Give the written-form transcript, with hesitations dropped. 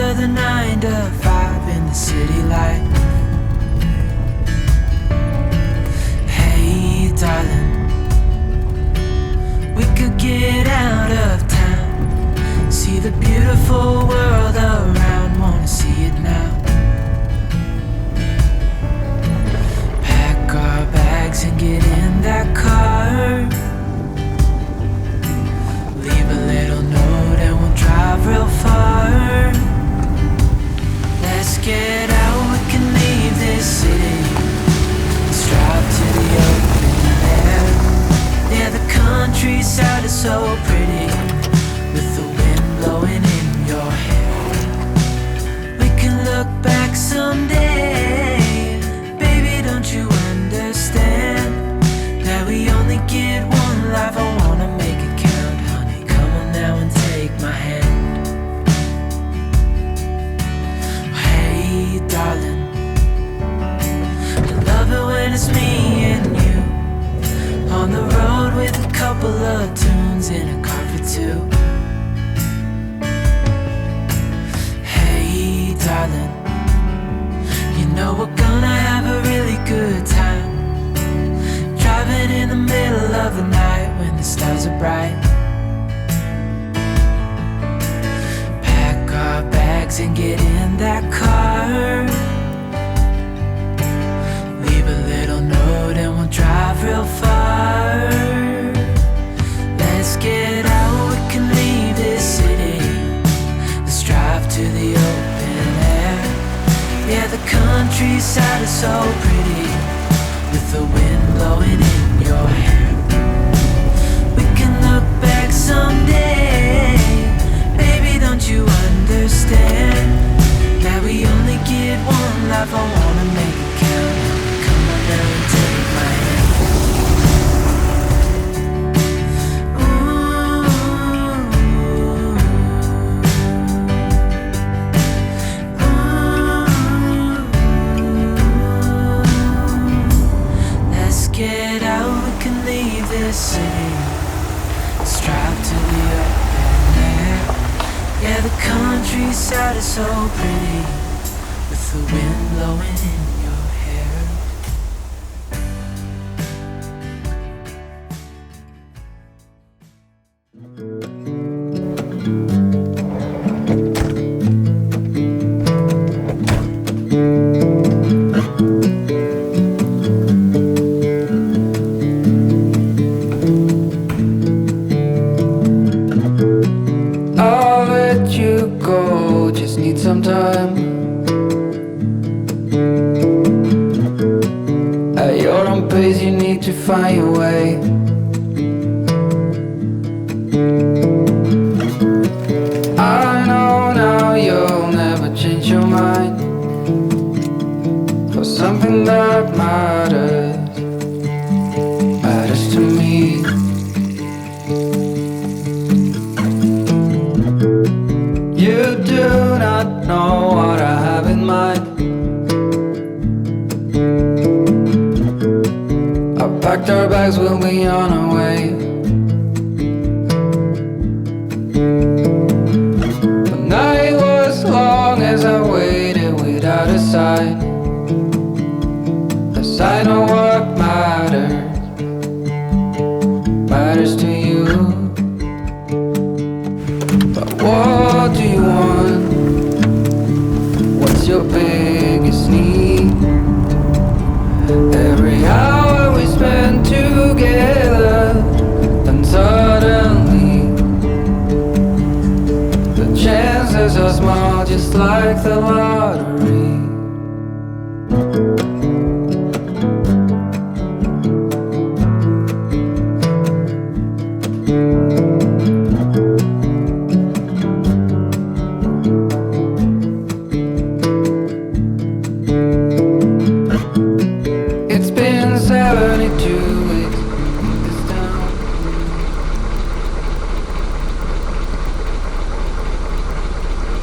of the 9 to 5 in the city light. Hey darling, we could get out of town, see the beautiful world around, wanna see it now. Pack our bags and get in that car, leave a little note and we'll drive real far. Let's get out, we can leave this city, let's drive to the open air. Yeah, the countryside is so pretty, with the wind blowing in your hair. We can look back someday, baby, don't you understand that we only get one life? I wanna make it count, honey, come on now and take my hand. Hey darling, I love it when it's me and you, on the road with a couple of tunes in a car for two. Hey darling, you know we're gonna have a really good time, driving in the middle of the night when the stars are bright. Pack our bags and get in that car, leave a little note and we'll drive real far. Let's get out, we can leave this city, let's drive to the open air. Yeah, the countryside is so pretty, with the wind blowing in your hair. We can look back someday, baby, don't you understand that we only get one life? I wanna make it count, come on now and take my hand. Get out, we can leave this city, let's drive to the open air. Yeah, the countryside is so pretty, with the wind blowing in your hair. Need some time. At your own pace, you need to find your way. I know now you'll never change your mind for something that matters to me. You do not know what I have in mind. I packed our bags, we'll be on our way. The night was long as I waited without a sign, 'cause I know what matters to you. But what do you want? What's your biggest need? Every hour we spend together, then suddenly the chances are small, just like the lottery.